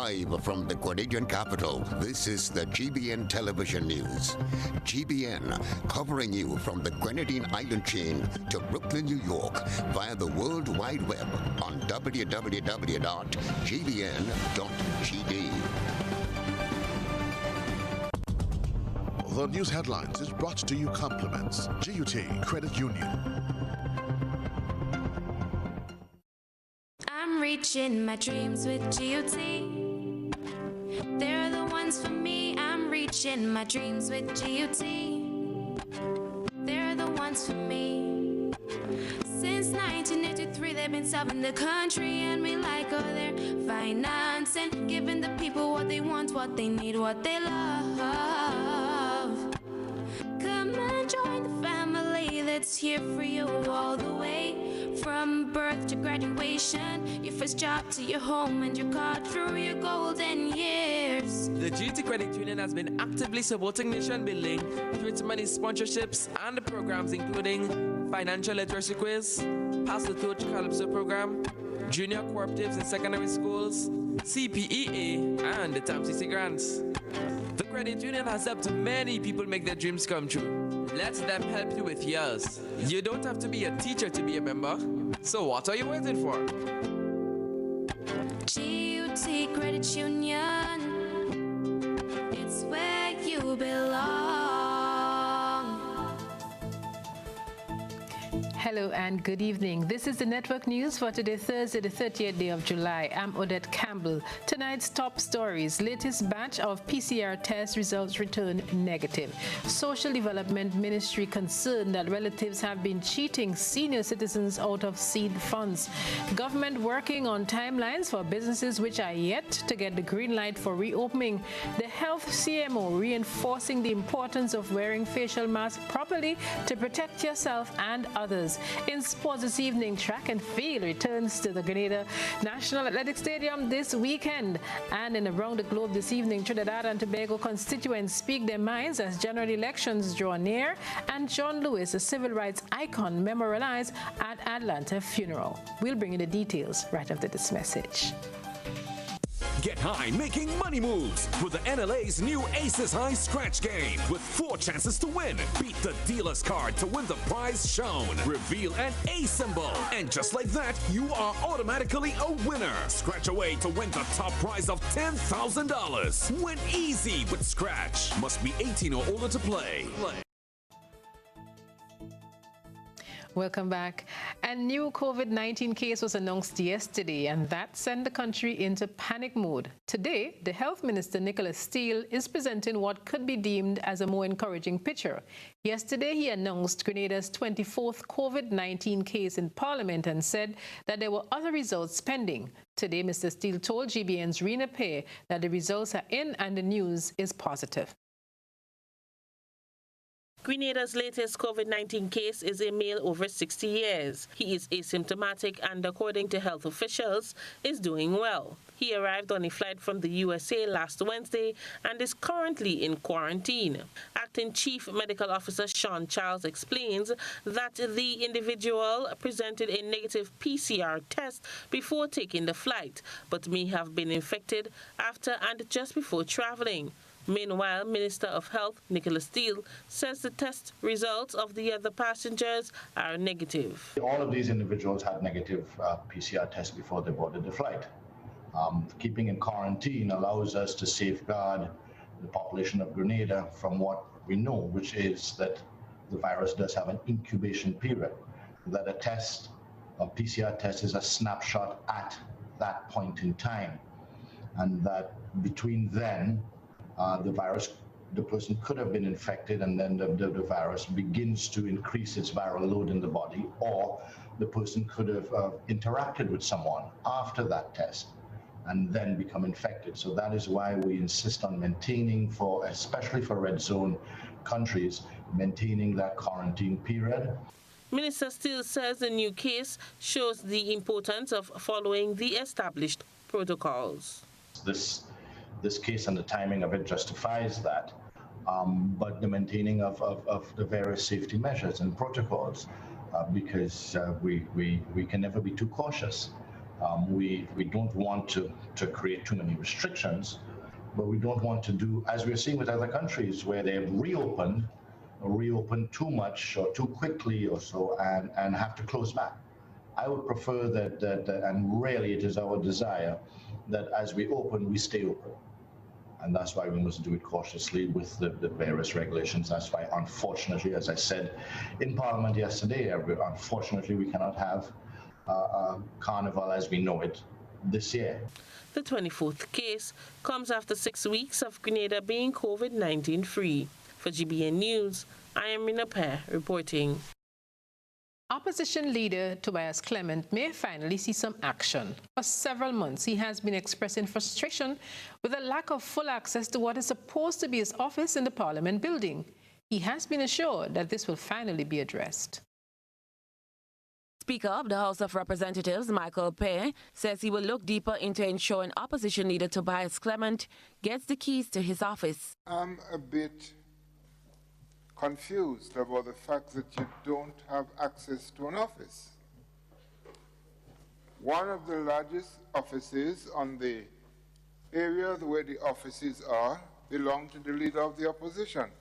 Live from the Grenadian capital, this is the GBN Television News. GBN, covering you from the Grenadine Island chain to Brooklyn, New York, via the World Wide Web on www.gbn.gd. The news headlines is brought to you compliments GUT Credit Union. I'm reaching my dreams with GUT. They're the ones for me. I'm reaching my dreams with GUT. They're the ones for me. Since 1983, they've been serving the country, and we like all their financing, giving the people what they want, what they need, what they love. Come and join the family that's here for you all the way. From birth to graduation, your first job to your home and your car through your golden years. The GT Credit Union has been actively supporting nation building through its many sponsorships and programs including financial literacy quiz, Pass the Torch Calypso program, junior cooperatives in secondary schools, CPEA, and the TAMCC grants. The credit union has helped many people make their dreams come true. Let them help you with yours. You don't have to be a teacher to be a member. So what are you waiting for? GUT Credit Union, it's where you belong. Hello and good evening. This is the network news for today, Thursday, the 30th day of July. I'm Odette Campbell. Tonight's top stories. Latest batch of PCR test results returned negative. Social Development Ministry concerned that relatives have been cheating senior citizens out of seed funds. Government working on timelines for businesses which are yet to get the green light for reopening. The Health CMO reinforcing the importance of wearing facial masks properly to protect yourself and others. In sports this evening, track and field returns to the Grenada National Athletic Stadium this weekend. And in around the globe this evening, Trinidad and Tobago constituents speak their minds as general elections draw near, and John Lewis, a civil rights icon, memorialized at Atlanta funeral. We'll bring you the details right after this message. Get high making money moves with the NLA's new Aces High Scratch game with 4 chances to win. Beat the dealer's card to win the prize shown. Reveal an A symbol. And just like that, you are automatically a winner. Scratch away to win the top prize of $10,000. Win easy with Scratch. Must be 18 or older to play. Welcome back. A new COVID-19 case was announced yesterday, and that sent the country into panic mode. Today, the Health Minister, Nicholas Steele, is presenting what could be deemed as a more encouraging picture. Yesterday, he announced Grenada's 24th COVID-19 case in Parliament and said that there were other results pending. Today, Mr. Steele told GBN's Rena Pay that the results are in and the news is positive. Grenada's latest COVID-19 case is a male over 60 years. He is asymptomatic and, according to health officials, is doing well. He arrived on a flight from the USA last Wednesday and is currently in quarantine. Acting Chief Medical Officer Sean Charles explains that the individual presented a negative PCR test before taking the flight, but may have been infected after and just before traveling. Meanwhile, Minister of Health Nicholas Steele says the test results of the other passengers are negative. All of these individuals had negative PCR tests before they boarded the flight. Keeping in quarantine allows us to safeguard the population of Grenada from what we know, which is that the virus does have an incubation period, that a PCR test is a snapshot at that point in time, and that between then, the person could have been infected, and then the virus begins to increase its viral load in the body, or the person could have interacted with someone after that test and then become infected. So that is why we insist on maintaining, especially for red zone countries, maintaining that quarantine period. Minister Steele says the new case shows the importance of following the established protocols. This case and the timing of it justifies that, but the maintaining of the various safety measures and protocols, because we can never be too cautious. We don't want to create too many restrictions, but we don't want to do, as we're seeing with other countries, where they've reopened too much or too quickly or so, and have to close back. I would prefer that, and really it is our desire, that as we open, we stay open. And that's why we must do it cautiously with the various regulations. That's why, unfortunately, as I said in Parliament yesterday, unfortunately, we cannot have Carnival as we know it this year. The 24th case comes after 6 weeks of Grenada being COVID-19 free. For GBN News, I am Rina Pear reporting. Opposition leader Tobias Clement may finally see some action. For several months, he has been expressing frustration with a lack of full access to what is supposed to be his office in the Parliament building. He has been assured that this will finally be addressed. Speaker of the House of Representatives, Michael Pear, says he will look deeper into ensuring opposition leader Tobias Clement gets the keys to his office. I'm a bit confused about the fact that you don't have access to an office. One of the largest offices on the area where the offices are belong to the leader of the opposition.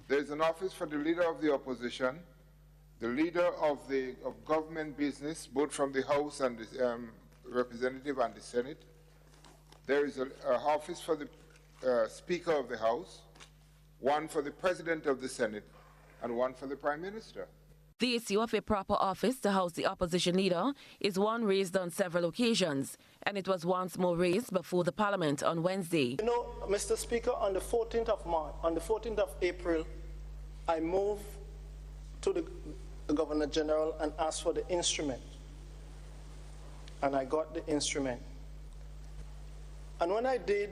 There's an office for the leader of the opposition, the leader of government business, both from the House and the Representative and the Senate. There is an office for the Speaker of the House, one for the President of the Senate, and one for the Prime Minister. The issue of a proper office to house the opposition leader is one raised on several occasions, and it was once more raised before the Parliament on Wednesday. You know, Mr. Speaker, on the 14th of April, I moved to the Governor General and asked for the instrument, and I got the instrument. And when I did,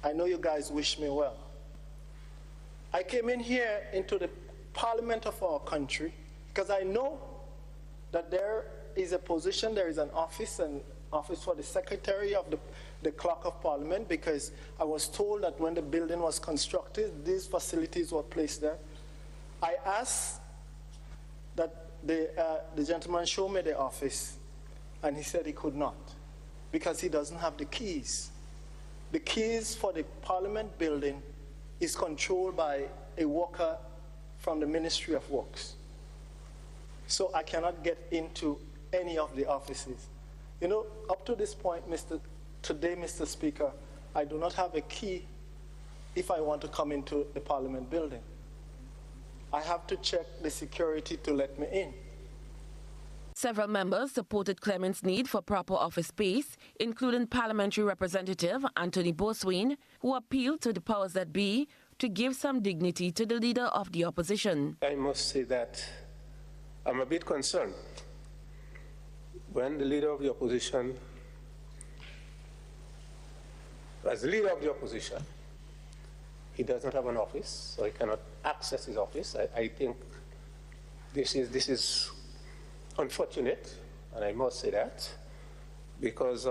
I know you guys wish me well. I came in here into the Parliament of our country because I know that there is a position, there is an office for the Secretary of the Clerk of Parliament, because I was told that when the building was constructed, these facilities were placed there. I asked that the gentleman show me the office, and he said he could not because he doesn't have the keys. The keys for the Parliament building is controlled by a worker from the Ministry of Works. So I cannot get into any of the offices. You know, up to this point, today, Mr. Speaker, I do not have a key if I want to come into the Parliament building. I have to check the security to let me in. Several members supported Clement's need for proper office space, including Parliamentary Representative Anthony Bosween, who appealed to the powers that be to give some dignity to the leader of the opposition. I must say that I'm a bit concerned when the leader of the opposition, as the leader of the opposition, he does not have an office, so he cannot access his office. I think this is unfortunate, and I must say that, because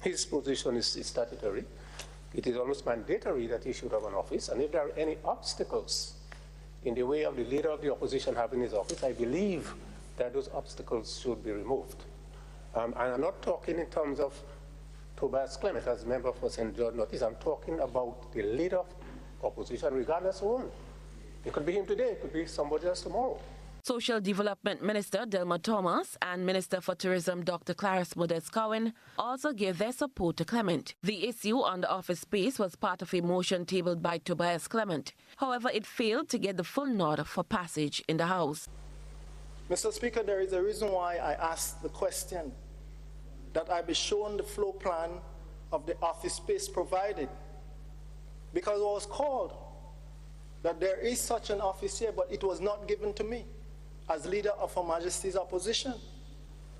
his position is statutory. It is almost mandatory that he should have an office, and if there are any obstacles in the way of the leader of the opposition having his office, I believe that those obstacles should be removed. And I'm not talking in terms of Tobias Clement as a member for St. George Northeast. I'm talking about the leader of opposition, regardless of whom. It could be him today, it could be somebody else tomorrow. Social Development Minister Delma Thomas and Minister for Tourism Dr. Clarice Modest-Cowan also gave their support to Clement. The issue on the office space was part of a motion tabled by Tobias Clement. However, it failed to get the full nod for passage in the House. Mr. Speaker, there is a reason why I asked the question, that I be shown the floor plan of the office space provided, because I was called that there is such an office here, but it was not given to me as leader of Her Majesty's opposition.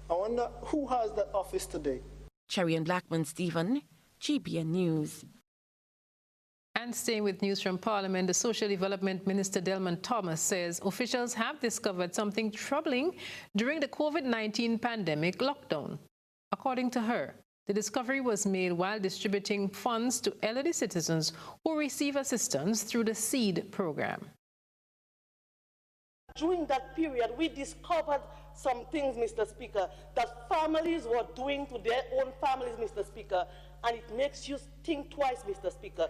I wonder who has that office today. Cherry and Blackman Stephen, GBN News. And staying with news from Parliament, the Social Development Minister Delman Thomas says officials have discovered something troubling during the COVID-19 pandemic lockdown. According to her, the discovery was made while distributing funds to elderly citizens who receive assistance through the SEED program. During that period, we discovered some things, Mr. Speaker, that families were doing to their own families, Mr. Speaker, and it makes you think twice, Mr. Speaker.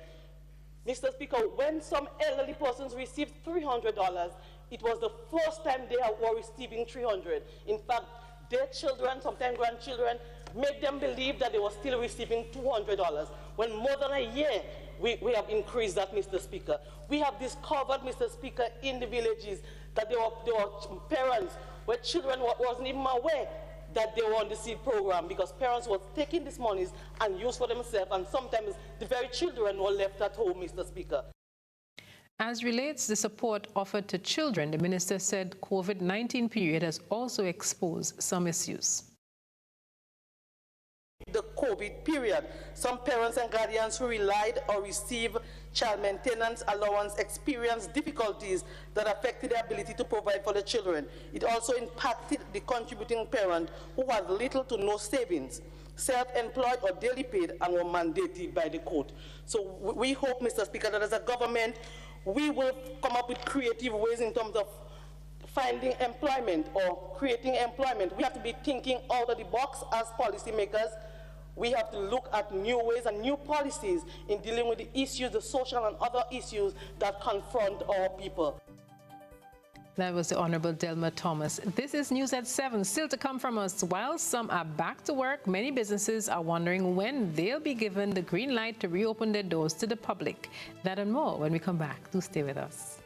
Mr. Speaker, when some elderly persons received $300, it was the first time they were receiving $300. In fact, their children, sometimes grandchildren, make them believe that they were still receiving $200. When more than a year, we have increased that, Mr. Speaker. We have discovered, Mr. Speaker, in the villages that there were parents where children wasn't even aware that they were on the seed program because parents were taking these monies and used for themselves, and sometimes the very children were left at home, Mr. Speaker. As relates the support offered to children, the minister said COVID-19 period has also exposed some issues. The COVID period, some parents and guardians who relied or received child maintenance allowance experienced difficulties that affected their ability to provide for the children. It also impacted the contributing parent who had little to no savings, self-employed or daily paid, and were mandated by the court. So we hope, Mr. Speaker, that as a government, we will come up with creative ways in terms of finding employment or creating employment. We have to be thinking out of the box as policymakers. We have to look at new ways and new policies in dealing with the issues, the social and other issues that confront our people. That was the Honorable Delma Thomas. This is News at 7. Still to come from us. While some are back to work, many businesses are wondering when they'll be given the green light to reopen their doors to the public. That and more when we come back. Do stay with us.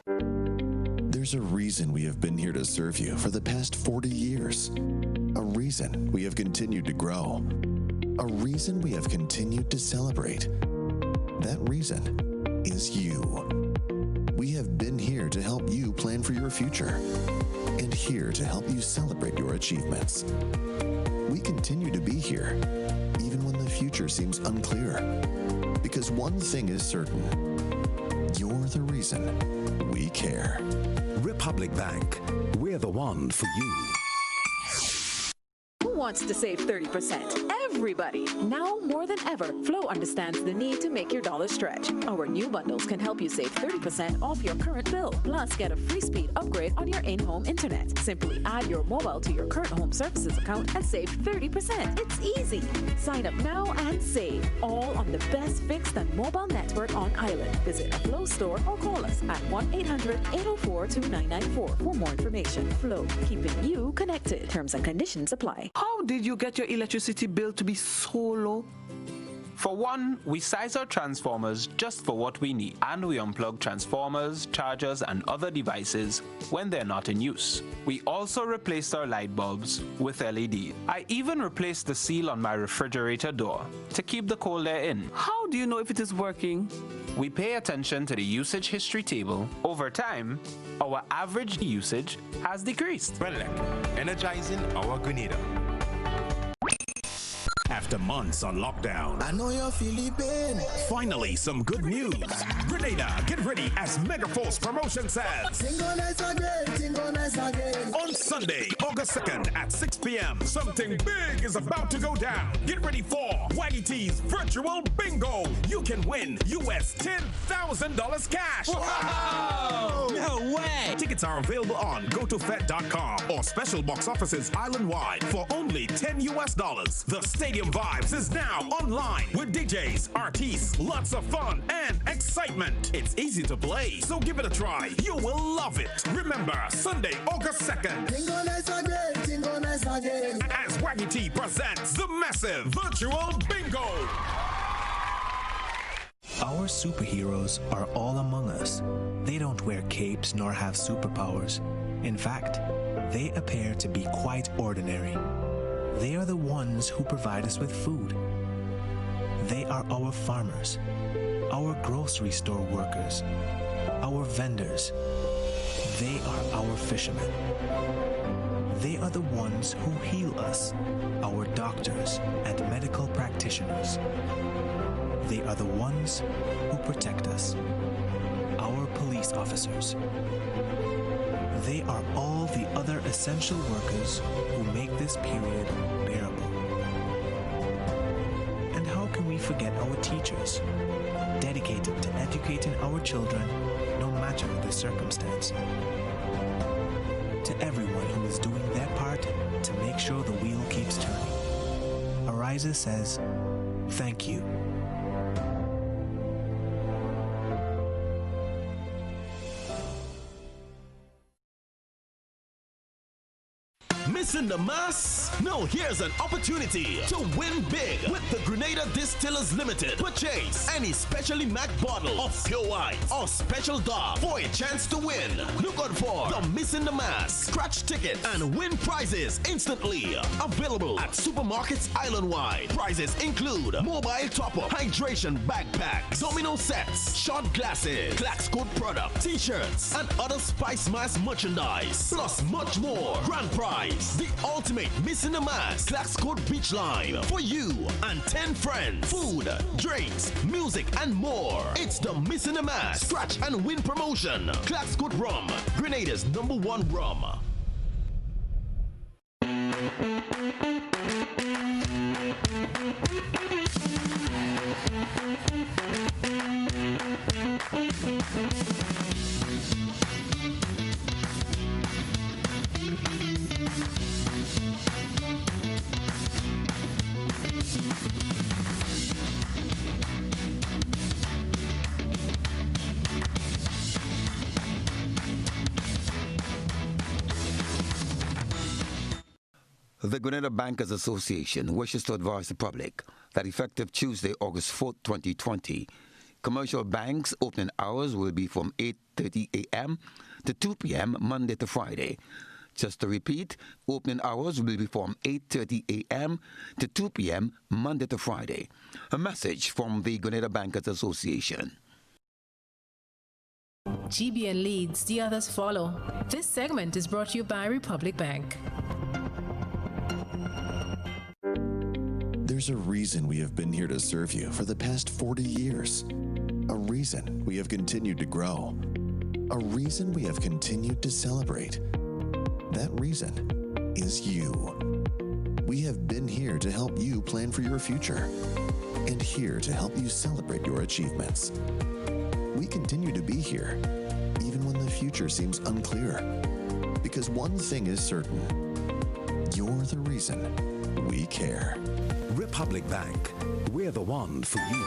There's a reason we have been here to serve you for the past 40 years. A reason we have continued to grow. A reason we have continued to celebrate. That reason is you. We have been here to help you plan for your future and here to help you celebrate your achievements. We continue to be here, even when the future seems unclear. Because one thing is certain, you're the reason we care. Republic Bank, we're the one for you. Who wants to save 30%? Everybody. Now more than ever, Flow understands the need to make your dollar stretch. Our new bundles can help you save 30% off your current bill. Plus, get a free speed upgrade on your in-home internet. Simply add your mobile to your current home services account and save 30%. It's easy. Sign up now and save. All on the best fixed and mobile network on island. Visit a Flow store or call us at 1-800-804-2994 for more information. Flow, keeping you connected. Terms and conditions apply. How did you get your electricity bill to be so low? For one, we size our transformers just for what we need, and we unplug transformers, chargers, and other devices when they're not in use. We also replaced our light bulbs with LED. I even replaced the seal on my refrigerator door to keep the cold air in. How do you know if it is working? We pay attention to the usage history table. Over time, our average usage has decreased. Energizing our Grenada. After months on lockdown, I know you're feeling pain. Finally, some good news. Grenada, get ready as Megaforce Promotion says. Synchronize again. On Sunday, August 2nd at 6 p.m., something big is about to go down. Get ready for Waggy T's Virtual Bingo. You can win US $10,000 cash. Wow! No way! Tickets are available on gotofed.com or special box offices island-wide for only $10 US. The Stadium Vibes is now online with DJs, artists, lots of fun and excitement. It's easy to play, so give it a try. You will love it. Remember, Sunday, August 2nd. Synchronize again. As Waggy T presents the massive Virtual Bingo. Our superheroes are all among us. They don't wear capes nor have superpowers. In fact, they appear to be quite ordinary. They are the ones who provide us with food. They are our farmers, our grocery store workers, our vendors. They are our fishermen. They are the ones who heal us, our doctors and medical practitioners. They are the ones who protect us, our police officers. They are all the other essential workers who make this period bearable. And how can we forget our teachers, dedicated to educating our children no matter the circumstance. To everyone who is doing their part to make sure the wheel keeps turning, Ariza says, thank you. Missing the mass? No, here's an opportunity to win big with the Grenada Distillers Limited. Purchase any specially marked bottle of pure white or special dark for a chance to win. Look out for the Missing the Mass scratch ticket and win prizes instantly. Available at supermarkets island-wide. Prizes include mobile top-up, hydration backpack, domino sets, shot glasses, Clax Code product, t-shirts, and other Spice Mass merchandise. Plus much more. Grand prize, the ultimate Missing the Mass Clax Code beach line for you and 10 friends. Food, drinks, music, and more. It's the Missing the Mass scratch and win promotion. Clax Code Rum, Grenada's #1 rum. The Grenada Bankers Association wishes to advise the public that effective Tuesday, August 4, 2020, commercial banks' opening hours will be from 8:30 a.m. to 2 p.m. Monday to Friday. Just to repeat, opening hours will be from 8:30 a.m. to 2 p.m. Monday to Friday. A message from the Grenada Bankers Association. GBN leads, the others follow. This segment is brought to you by Republic Bank. There's a reason we have been here to serve you for the past 40 years. A reason we have continued to grow. A reason we have continued to celebrate. That reason is you. We have been here to help you plan for your future and here to help you celebrate your achievements. We continue to be here even when the future seems unclear, because one thing is certain: you're the reason we care. Republic Bank, we're the one for you.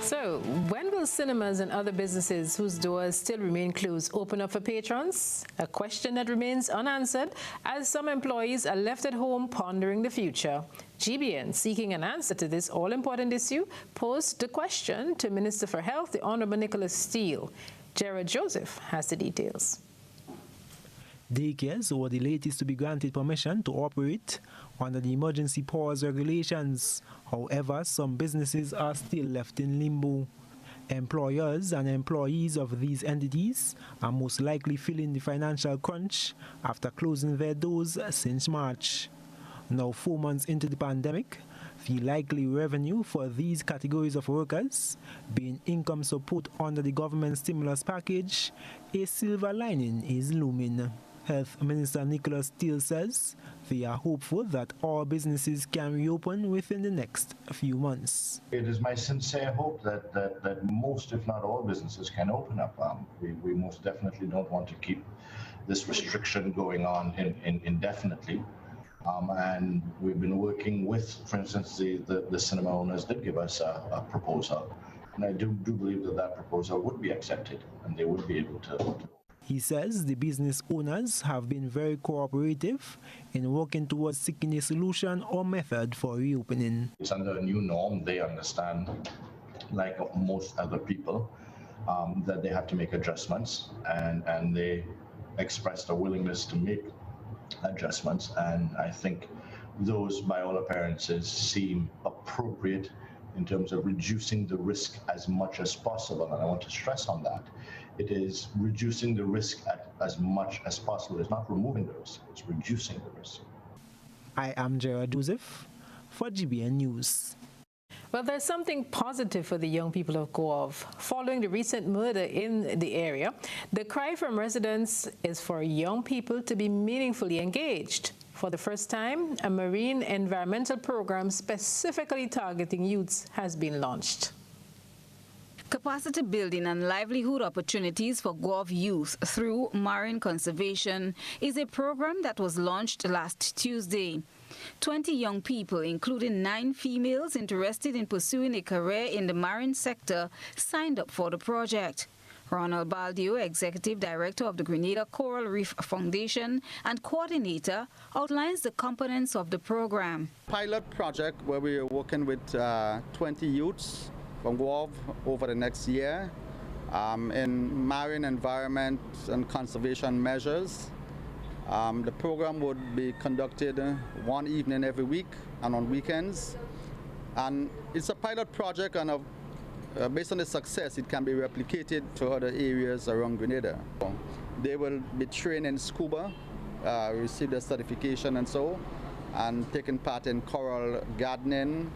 So, when will cinemas and other businesses whose doors still remain closed open up for patrons? A question that remains unanswered as some employees are left at home pondering the future. GBN, seeking an answer to this all-important issue, posed the question to Minister for Health, the Honorable Nicholas Steele. Gerard Joseph has the details. Daycares were the latest to be granted permission to operate under the emergency pause regulations. However, some businesses are still left in limbo. Employers and employees of these entities are most likely feeling the financial crunch after closing their doors since March. Now, 4 months into the pandemic, the likely revenue for these categories of workers, being income support under the government stimulus package, a silver lining is looming. Health Minister Nicholas Steele says they are hopeful that all businesses can reopen within the next few months. It is my sincere hope that most, if not all, businesses can open up. We most definitely don't want to keep this restriction going on indefinitely. And we've been working with, for instance, the cinema owners did give us a proposal. And I do believe that proposal would be accepted and they would be able to. He says the business owners have been very cooperative in working towards seeking a solution or method for reopening. It's under a new norm. They understand, like most other people, that they have to make adjustments, and they expressed a willingness to make adjustments. And I think those, by all appearances, seem appropriate in terms of reducing the risk as much as possible. And I want to stress on that. It is reducing the risk as much as possible. It's not removing the risk, it's reducing the risk. I am Gerard Joseph for GBN News. Well, there's something positive for the young people of Guave. Following the recent murder in the area, the cry from residents is for young people to be meaningfully engaged. For the first time, a marine environmental program specifically targeting youths has been launched. Capacity building and livelihood opportunities for Guelph youth through marine conservation is a program that was launched last Tuesday. 20 young people, including 9 females interested in pursuing a career in the marine sector, signed up for the project. Ronald Baldio, Executive Director of the Grenada Coral Reef Foundation and coordinator, outlines the components of the program. Pilot project where we are working with 20 youths from Guelph over the next year in marine environment and conservation measures. The program would be conducted one evening every week and on weekends. And it's a pilot project, and based on the success, it can be replicated to other areas around Grenada. They will be trained in scuba, receive their certification and so, and taking part in coral gardening.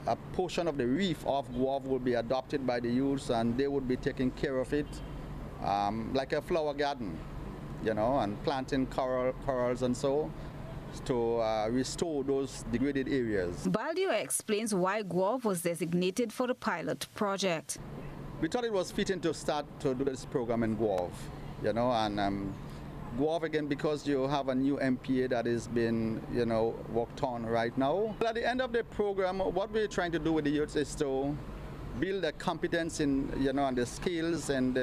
A portion of the reef of Guelph will be adopted by the youths, and they would be taking care of it like a flower garden, you know, and planting corals and so to restore those degraded areas. Baldio explains why Guelph was designated for the pilot project. We thought it was fitting to start to do this program in Guelph, you know, and Guelph again because you have a new MPA that is being, you know, worked on right now. But at the end of the program, what we're trying to do with the youths is to build their competence in, you know, and the skills and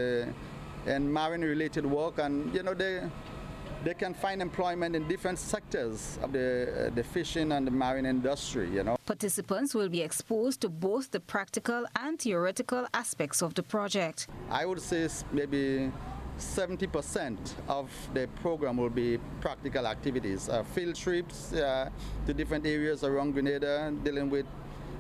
marine-related work, and you know they can find employment in different sectors of the fishing and the marine industry, you know. Participants will be exposed to both the practical and theoretical aspects of the project. I would say maybe 70% of the program will be practical activities, field trips to different areas around Grenada, dealing with,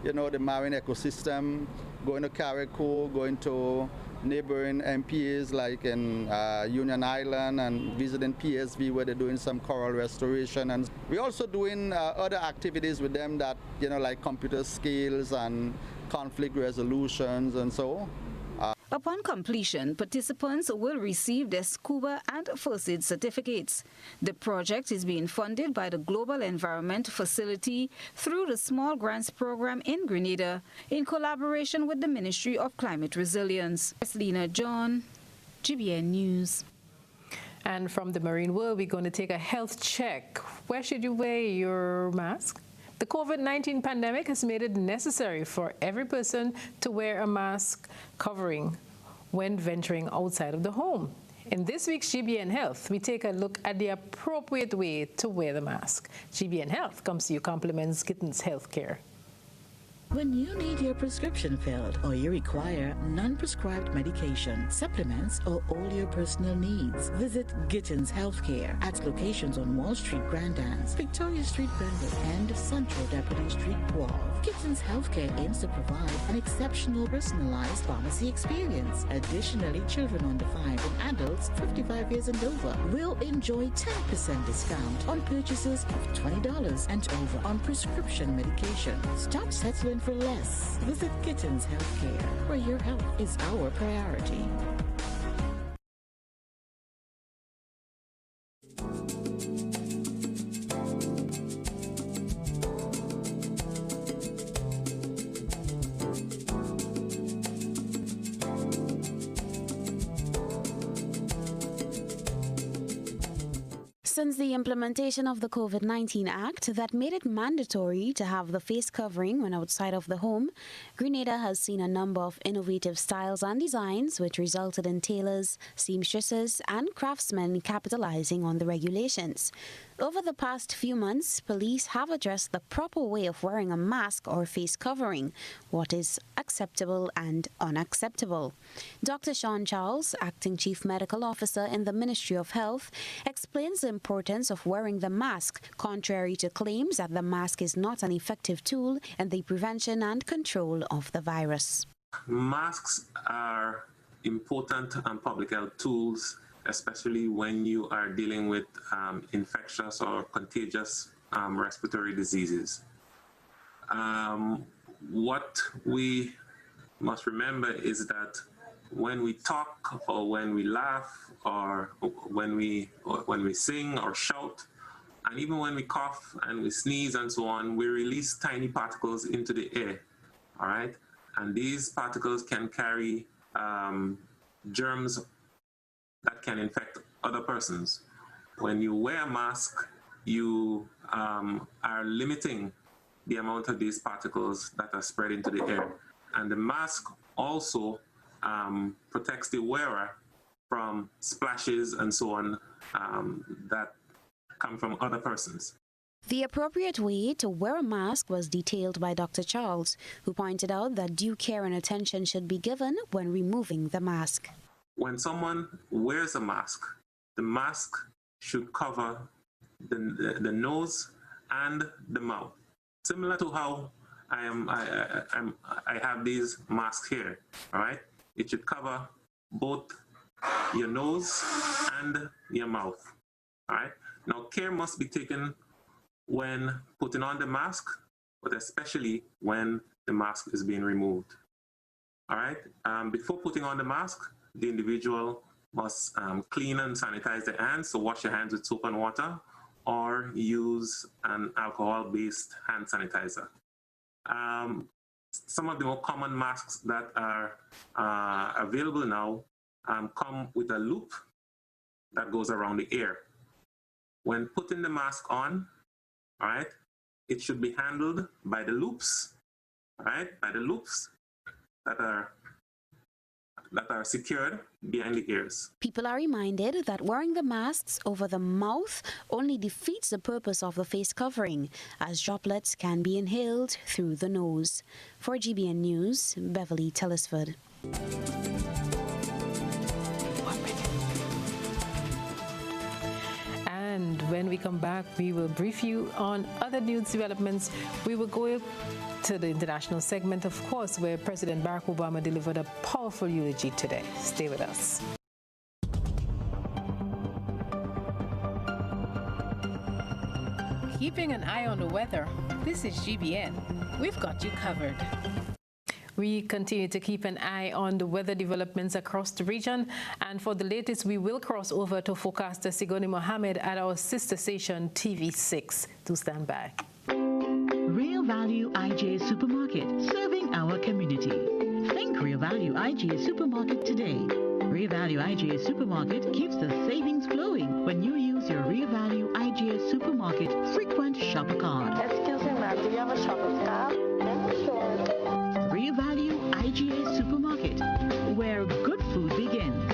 you know, the marine ecosystem, going to Carriacou, going to neighboring MPAs like in Union Island, and visiting PSV where they're doing some coral restoration. And we're also doing other activities with them that, you know, like computer skills and conflict resolutions and so. Upon completion, participants will receive their scuba and first aid certificates. The project is being funded by the Global Environment Facility through the Small Grants Program in Grenada in collaboration with the Ministry of Climate Resilience. Lena John, GBN News. And from the marine world, we're going to take a health check. Where should you wear your mask? The COVID-19 pandemic has made it necessary for every person to wear a mask covering when venturing outside of the home. In this week's GBN Health, we take a look at the appropriate way to wear the mask. GBN Health comes to you compliments Gittins Healthcare. When you need your prescription filled or you require non-prescribed medication, supplements, or all your personal needs, visit Gittins Healthcare at locations on Wall Street, Grand Anse, Victoria Street, Brentwood, and Central Deputy Street, Guelph. Gittins Healthcare aims to provide an exceptional personalized pharmacy experience. Additionally, children under 5 and adults 55 years and over will enjoy 10% discount on purchases of $20 and over on prescription medication. Stop settling for less. Visit Gittins Healthcare, where your health is our priority. Since the implementation of the COVID-19 Act that made it mandatory to have the face covering when outside of the home, Grenada has seen a number of innovative styles and designs which resulted in tailors, seamstresses and craftsmen capitalizing on the regulations. Over the past few months, police have addressed the proper way of wearing a mask or face covering, what is acceptable and unacceptable. Dr. Sean Charles, Acting Chief Medical Officer in the Ministry of Health, explains the importance of wearing the mask, contrary to claims that the mask is not an effective tool in the prevention and control of the virus. Masks are important public health tools, especially when you are dealing with infectious or contagious respiratory diseases. What we must remember is that when we talk or when we laugh or when we sing or shout, and even when we cough and we sneeze and so on, we release tiny particles into the air, all right? And these particles can carry germs that can infect other persons. When you wear a mask, you are limiting the amount of these particles that are spread into the air. And the mask also protects the wearer from splashes and so on that come from other persons. The appropriate way to wear a mask was detailed by Dr. Charles, who pointed out that due care and attention should be given when removing the mask. When someone wears a mask, the mask should cover the nose and the mouth. Similar to how I have these masks here, all right? It should cover both your nose and your mouth, all right? Now, care must be taken when putting on the mask, but especially when the mask is being removed, all right? Before putting on the mask, the individual must clean and sanitize their hands, so wash your hands with soap and water, or use an alcohol-based hand sanitizer. Some of the more common masks that are available now come with a loop that goes around the ear. When putting the mask on, all right, it should be handled by the loops, all right, by the loops that are secured behind the ears. People are reminded that wearing the masks over the mouth only defeats the purpose of the face covering, as droplets can be inhaled through the nose. For GBN News, Beverly Tellisford. And when we come back, we will brief you on other news developments. We will go to the international segment, of course, where President Barack Obama delivered a powerful eulogy today. Stay with us. Keeping an eye on the weather, this is GBN. We've got you covered. We continue to keep an eye on the weather developments across the region, and for the latest, we will cross over to forecaster Sigoni Mohammed at our sister station TV6. Do stand by. Real Value IGA Supermarket, serving our community. Think Real Value IGA Supermarket today. Real Value IGA Supermarket keeps the savings flowing when you use your Real Value IGA Supermarket frequent shopper card. Excuse me, ma'am, do you have a shopper card? Yeah, sure. Real Value IGA Supermarket, where good food begins.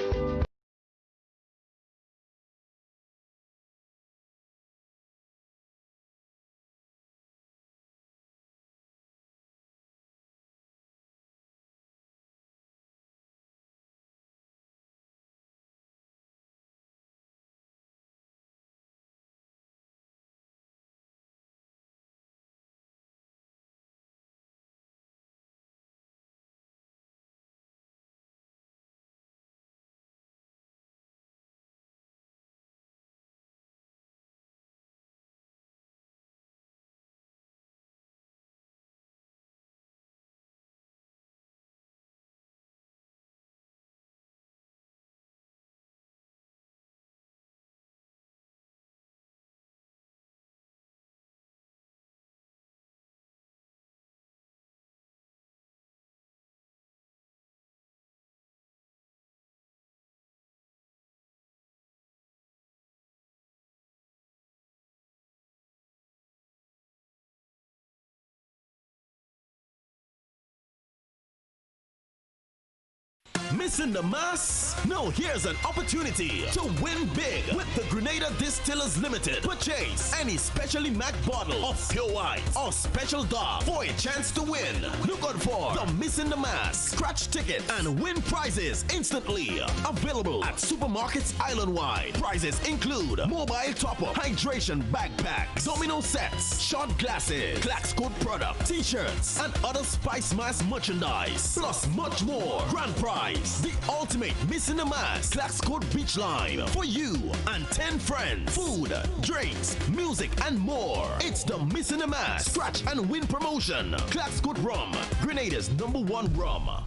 Missing the mass? No, here's an opportunity to win big with the Grenada Distillers Limited. Purchase any specially marked bottle of pure white or special dark for a chance to win. Look out for the Missing the Mass scratch ticket and win prizes instantly. Available at supermarkets island-wide. Prizes include mobile top-up, hydration backpack, domino sets, shot glasses, Clax Code product, t-shirts, and other Spice Mass merchandise. Plus much more. Grand prize, the ultimate Missing the Mass Clax Code beach line for you and 10 friends. Food, drinks, music, and more. It's the Missing the Mass scratch and win promotion. Clax Code Rum, Grenada's #1 rum.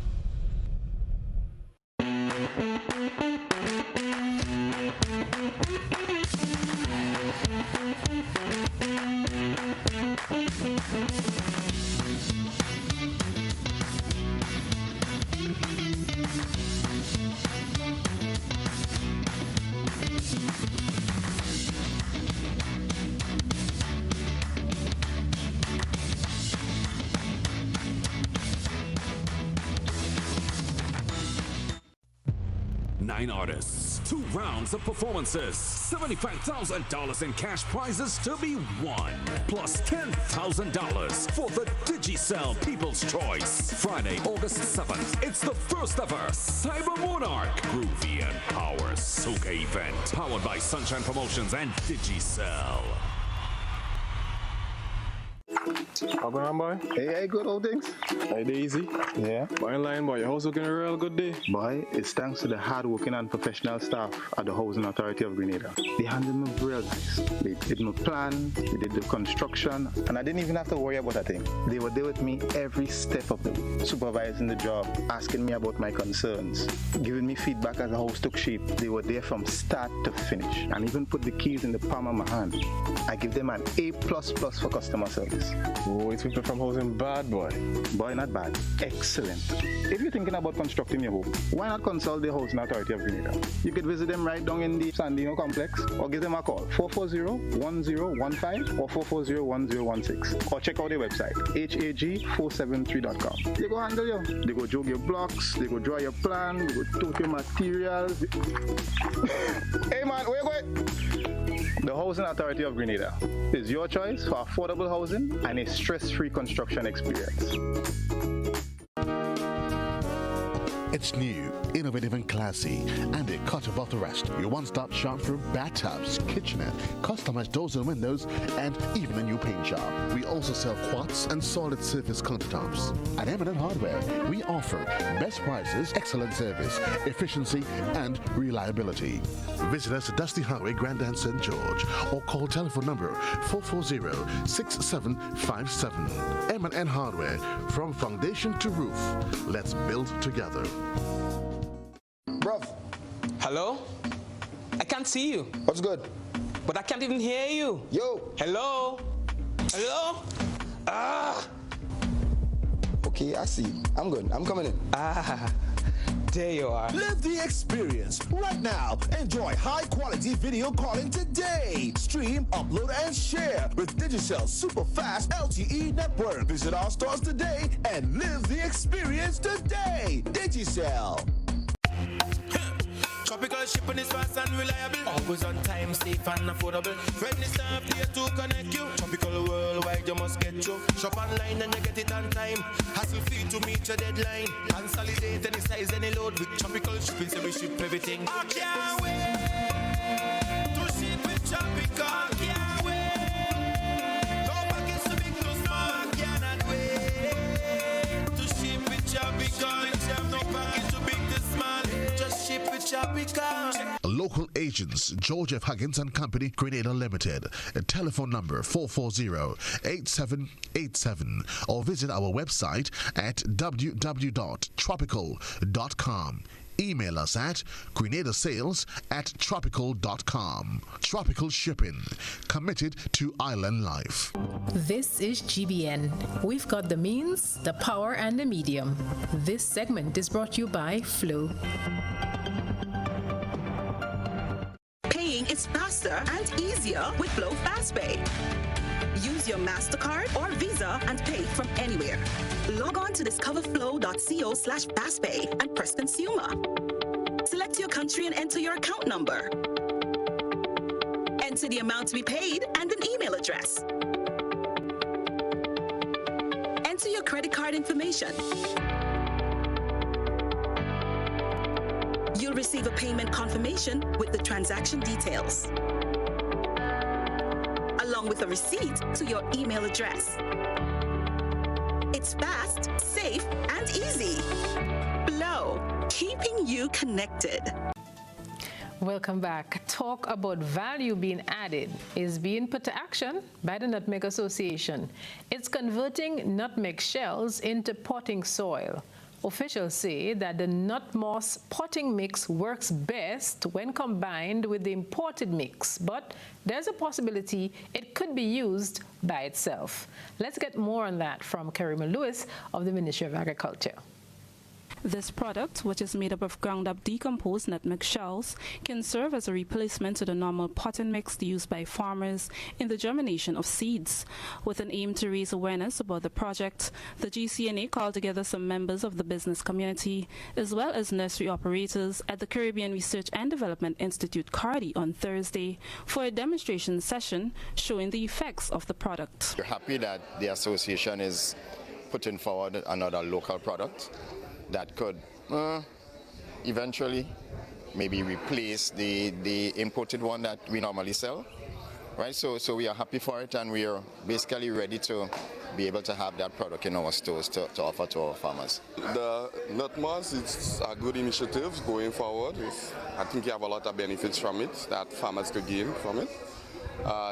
9 artists, 2 rounds of performances, $75,000 in cash prizes to be won, plus $10,000 for the Digicel People's Choice. Friday, August 7th, it's the first ever Cyber Monarch Groovy and Power Soca event, powered by Sunshine Promotions and Digicel. How going on, boy? Hey, good old things. Hey, Daisy. Yeah. Boy, in line, boy. Your house looking a real good day. Boy, it's thanks to the hard-working and professional staff at the Housing Authority of Grenada. They handled me real nice. They did my plan, they did the construction, and I didn't even have to worry about a thing. They were there with me every step of the way, supervising the job, asking me about my concerns, giving me feedback as the house took shape. They were there from start to finish, and even put the keys in the palm of my hand. I give them an A++ for customer service. Oh, it's people from housing bad, boy. Boy, not bad. Excellent. If you're thinking about constructing your home, why not consult the Housing Authority of Grenada? You could visit them right down in the Sandino complex, or give them a call, 440-1015 or 440-1016. Or check out their website, hag473.com. They go handle you. They go jog your blocks, they go draw your plan, they go tote your materials. Hey man, where you going? The Housing Authority of Grenada is your choice for affordable housing and a stress-free construction experience. It's new, innovative and classy, and a cut above the rest. Your one-stop shop for bathtubs, kitchenette, customized doors and windows, and even a new paint job. We also sell quartz and solid surface countertops. At M&N Hardware, we offer best prices, excellent service, efficiency, and reliability. Visit us at Dusty Highway, Grandin, St. George, or call telephone number 440-6757. M&N Hardware, from foundation to roof. Let's build together. Bruv. Hello? I can't see you. What's good? But I can't even hear you. Yo. Hello? Hello? Ah. Okay, I see. I'm good. I'm coming in. Ah. There you are. Live the experience right now. Enjoy high-quality video calling today. Stream, upload, and share with Digicel super fast LTE network. Visit our stores today and live the experience today. Digicel. Tropical shipping is fast and reliable. Always on time, safe and affordable. Friendly staff here to connect you. Tropical worldwide, you must get you. Shop online and you get it on time. Hassle free to meet your deadline. Consolidate any size, any load with Tropical shipping, so we ship everything. I can't wait to ship with Tropical. I can't wait. No package too big, too small. I cannot wait to ship with Tropical. No package too big, too small. Just ship with Tropical. Local agents, George F. Huggins and Company, Grenada Limited. Telephone number 440-8787, or visit our website at www.tropical.com. Email us at grenadasales@tropical.com. Tropical Shipping, committed to island life. This is GBN. We've got the means, the power, and the medium. This segment is brought to you by Flow. Paying is faster and easier with Flow FastPay. Use your MasterCard or Visa and pay from anywhere. Log on to discoverflow.co/fastpay and press Consumer. Select your country and enter your account number. Enter the amount to be paid and an email address. Enter your credit card information. You'll receive a payment confirmation with the transaction details, along with a receipt to your email address. It's fast, safe, and easy. Flow, keeping you connected. Welcome back. Talk about value being added is being put to action by the Nutmeg Association. It's converting nutmeg shells into potting soil. Officials say that the nut moss potting mix works best when combined with the imported mix, but there's a possibility it could be used by itself. Let's get more on that from Karima Lewis of the Ministry of Agriculture. This product, which is made up of ground-up decomposed nutmeg shells, can serve as a replacement to the normal potting mix used by farmers in the germination of seeds. With an aim to raise awareness about the project, the GCNA called together some members of the business community, as well as nursery operators at the Caribbean Research and Development Institute, CARDI, on Thursday for a demonstration session showing the effects of the product. We're happy that the association is putting forward another local product that could eventually maybe replace the imported one that we normally sell, right? So we are happy for it, and we are basically ready to be able to have that product in our stores to offer to our farmers. The nut moss is a good initiative going forward. I think you have a lot of benefits from it that farmers could gain from it.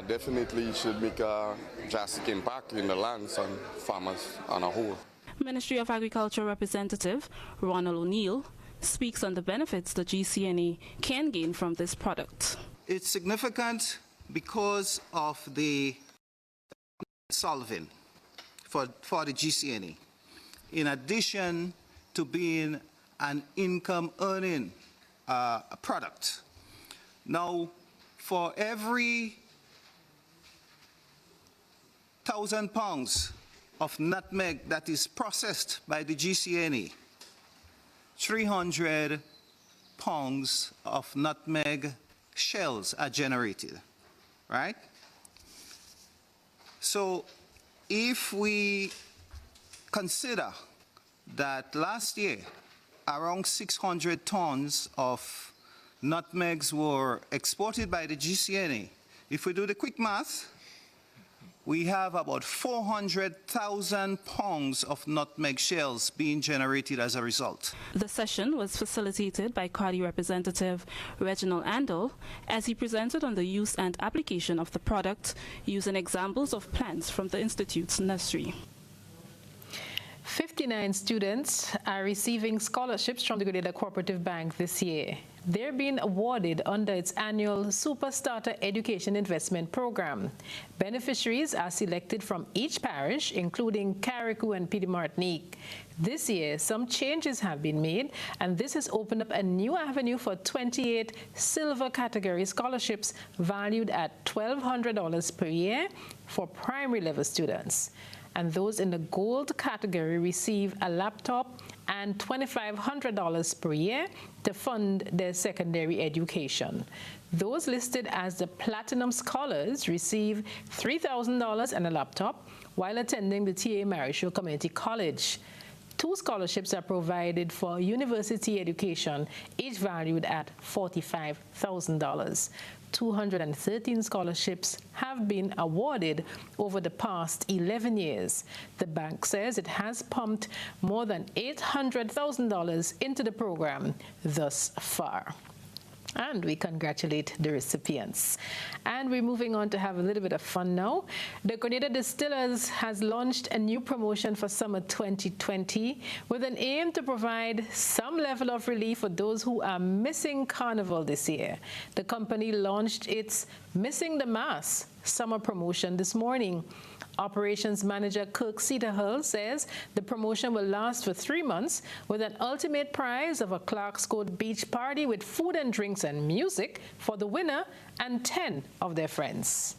Definitely it should make a drastic impact in the lands and farmers on a whole. Ministry of Agriculture representative Ronald O'Neill speaks on the benefits the GCNA can gain from this product. It's significant because of the solving for the GCNA, in addition to being an income earning product. Now, for every 1,000 pounds of nutmeg that is processed by the GCNA, 300 pounds of nutmeg shells are generated, right? So if we consider that last year around 600 tons of nutmegs were exported by the GCNA, if we do the quick math, we have about 400,000 pounds of nutmeg shells being generated as a result. The session was facilitated by CARDI representative Reginald Andel as he presented on the use and application of the product using examples of plants from the Institute's nursery. 59 students are receiving scholarships from the Grenada Cooperative Bank this year. They're being awarded under its annual Super Starter Education Investment Program. Beneficiaries are selected from each parish, including Carriacou and Petite Martinique. This year, some changes have been made, and this has opened up a new avenue for 28 silver category scholarships valued at $1,200 per year for primary level students. And those in the gold category receive a laptop and $2,500 per year to fund their secondary education. Those listed as the platinum scholars receive $3,000 and a laptop while attending the T.A. Marichaud Community College. 2 scholarships are provided for university education, each valued at $45,000. 213 scholarships have been awarded over the past 11 years. The bank says it has pumped more than $800,000 into the program thus far. And we congratulate the recipients. And we're moving on to have a little bit of fun now. The Grenada Distillers has launched a new promotion for summer 2020 with an aim to provide some level of relief for those who are missing Carnival this year. The company launched its Missing the Mass summer promotion this morning. Operations Manager Kirk Cedarhill says the promotion will last for 3 months with an ultimate prize of a Clark's Court beach party with food and drinks and music for the winner and 10 of their friends.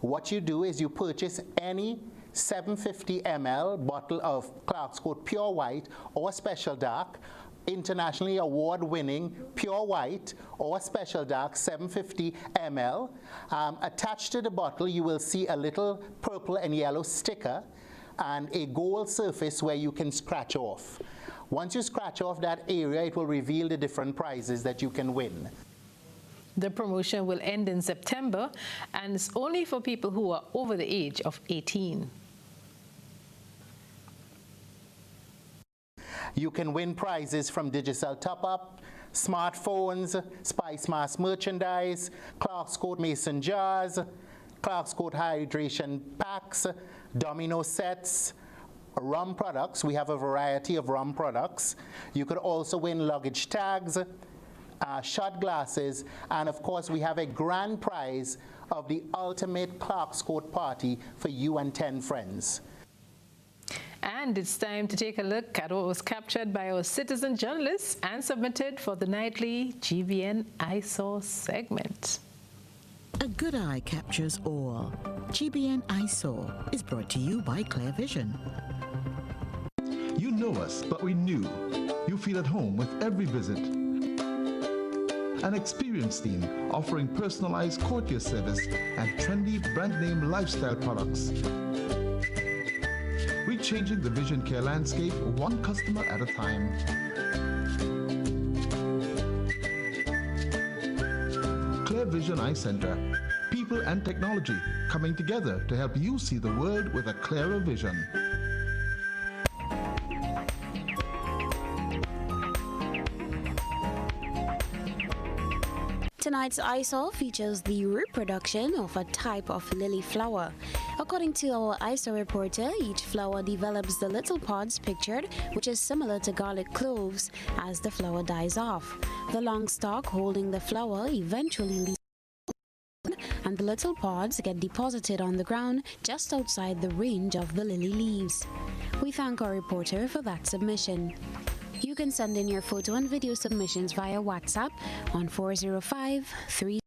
What you do is you purchase any 750 ml bottle of Clark's Court Pure White or Special Dark, internationally award-winning Pure White or Special Dark 750 ml. Attached to the bottle, you will see a little purple and yellow sticker and a gold surface where you can scratch off. Once you scratch off that area, it will reveal the different prizes that you can win. The promotion will end in September, and it's only for people who are over the age of 18. You can win prizes from Digicel Top-Up, smartphones, Spice Mask merchandise, Clark's Court Mason jars, Clark's Court hydration packs, domino sets, rum products. We have a variety of rum products. You could also win luggage tags, shot glasses, and of course we have a grand prize of the ultimate Clark's Court party for you and 10 friends. And it's time to take a look at what was captured by our citizen journalists and submitted for the nightly GBN Eyesore segment. A good eye captures all. GBN Eyesore is brought to you by Clear Vision. You know us, but we knew. You feel at home with every visit. An experienced team offering personalized courtier service and trendy brand name lifestyle products. We're changing the vision care landscape one customer at a time. Clear Vision Eye Center. People and technology coming together to help you see the world with a clearer vision. Tonight's eyesore features the reproduction of a type of lily flower. According to our eyesore reporter, each flower develops the little pods pictured, which is similar to garlic cloves, as the flower dies off. The long stalk holding the flower eventually leaves, and the little pods get deposited on the ground just outside the range of the lily leaves. We thank our reporter for that submission. You can send in your photo and video submissions via WhatsApp on 405-3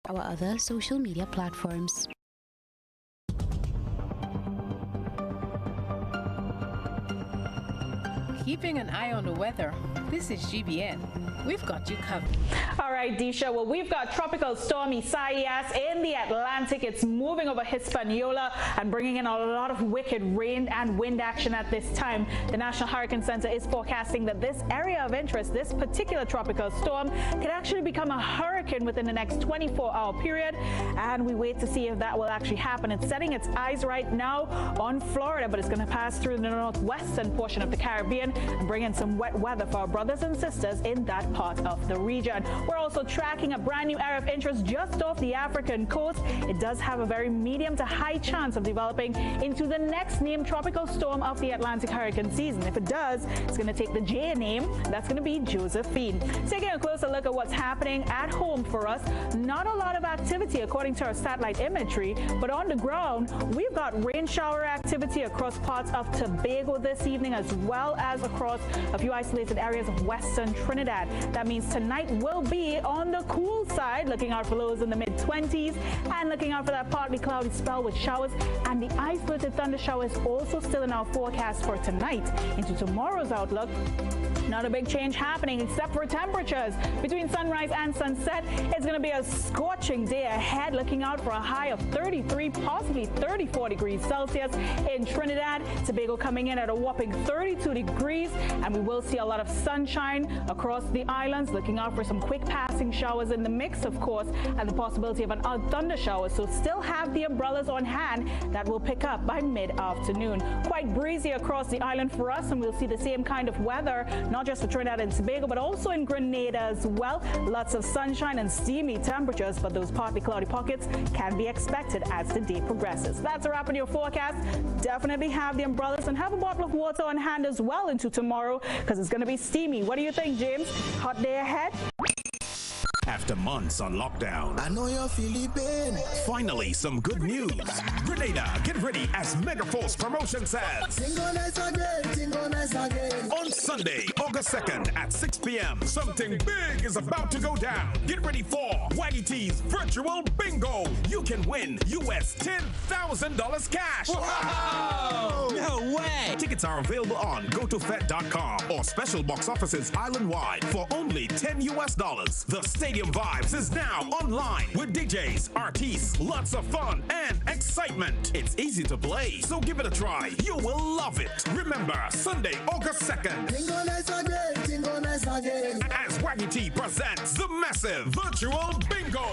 our other social media platforms. Keeping an eye on the weather, this is GBN. We've got you covered. All right, Disha. Well, we've got tropical storm Isaias in the Atlantic. It's moving over Hispaniola and bringing in a lot of wicked rain and wind action at this time. The National Hurricane Center is forecasting that this area of interest, this particular tropical storm, could actually become a hurricane within the next 24-hour period. And we wait to see if that will actually happen. It's setting its eyes right now on Florida, but it's going to pass through the northwestern portion of the Caribbean and bring in some wet weather for our brothers and sisters in that part of the region. We're also tracking a brand new area of interest just off the African coast. It does have a very medium to high chance of developing into the next named tropical storm of the Atlantic hurricane season. If it does, it's going to take the J name. That's going to be Josephine. Taking a closer look at what's happening at home for us, not a lot of activity according to our satellite imagery, but on the ground, we've got rain shower activity across parts of Tobago this evening, as well as across a few isolated areas of western Trinidad. That means tonight will be on the cool side, looking out for lows in the mid-20s and looking out for that partly cloudy spell with showers, and the isolated thunder showers also still in our forecast for tonight. Into tomorrow's outlook, not a big change happening except for temperatures. Between sunrise and sunset, it's going to be a scorching day ahead, looking out for a high of 33, possibly 34 degrees Celsius in Trinidad. Tobago coming in at a whopping 32 degrees, and we will see a lot of sunshine across the islands, looking out for some quick passing showers in the mix, of course, and the possibility of an odd thunder shower. So still have the umbrellas on hand. That will pick up by mid-afternoon. Quite breezy across the island for us, and we'll see the same kind of weather, not just for Trinidad and Tobago, but also in Grenada as well. Lots of sunshine and steamy temperatures, but those partly cloudy pockets can be expected as the day progresses. That's a wrap on your forecast. Definitely have the umbrellas and have a bottle of water on hand as well into tomorrow, because it's going to be steamy. What do you think, James? Hot day ahead? After months on lockdown, I know you're feeling pain. Finally, some good news. Grenada, get ready as Megaforce Promotion says. Synchronize again. On Sunday, August 2nd at 6 p.m., something big is about to go down. Get ready for Waggy T's Virtual Bingo. You can win US $10,000 cash. Wow! No way! Tickets are available on GoToFed.com or special box offices island-wide for only $10. The Stadium Vibes is now online with DJs, artists, lots of fun and excitement. It's easy to play, so give it a try. You will love it. Remember, Sunday, August 2nd. Synchronize again. As Waggy T presents the massive Virtual Bingo.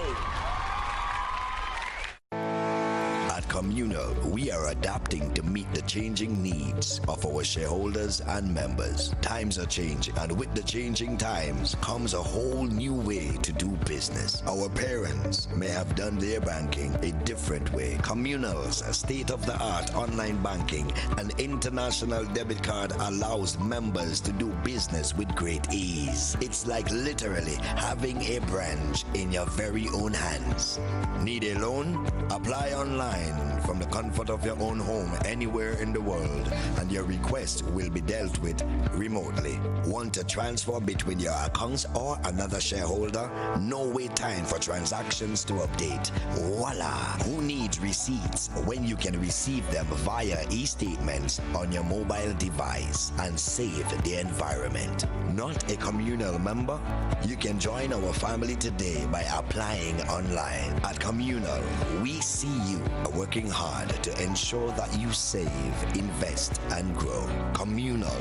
At Communal, we are adapting to meet the changing needs of our shareholders and members. Times are changing, and with the changing times comes a whole new way to do business. Our parents may have done their banking a different way. Communal's state-of-the-art online banking and international debit card allows members to do business with great ease. It's like literally having a branch in your very own hands. Need a loan? Apply online from the comfort of your own home anywhere in the world, and your request will be dealt with remotely. Want to transfer between your accounts or another shareholder? No wait time for transactions to update. Voila! Who needs receipts when you can receive them via e-statements on your mobile device and save the environment? Not a communal member? You can join our family today by applying online. At Communal, we see you working hard to ensure that you save, invest, and grow. Communal.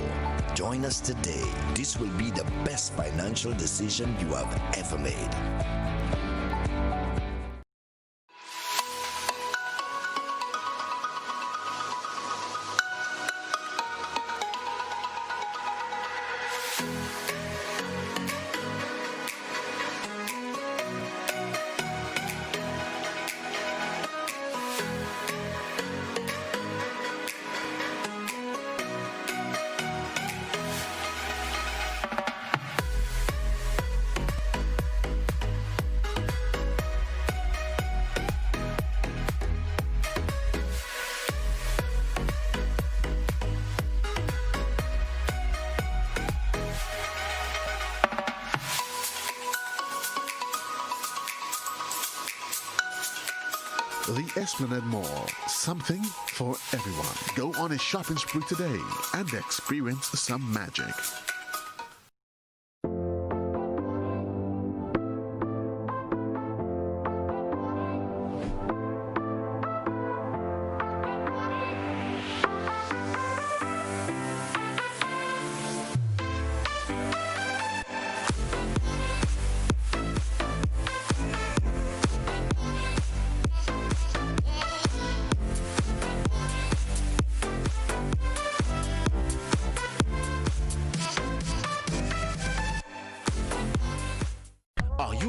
Join us today. This will be the best financial decision you have ever made. The Esplanade Mall, something for everyone. Go on a shopping spree today and experience some magic.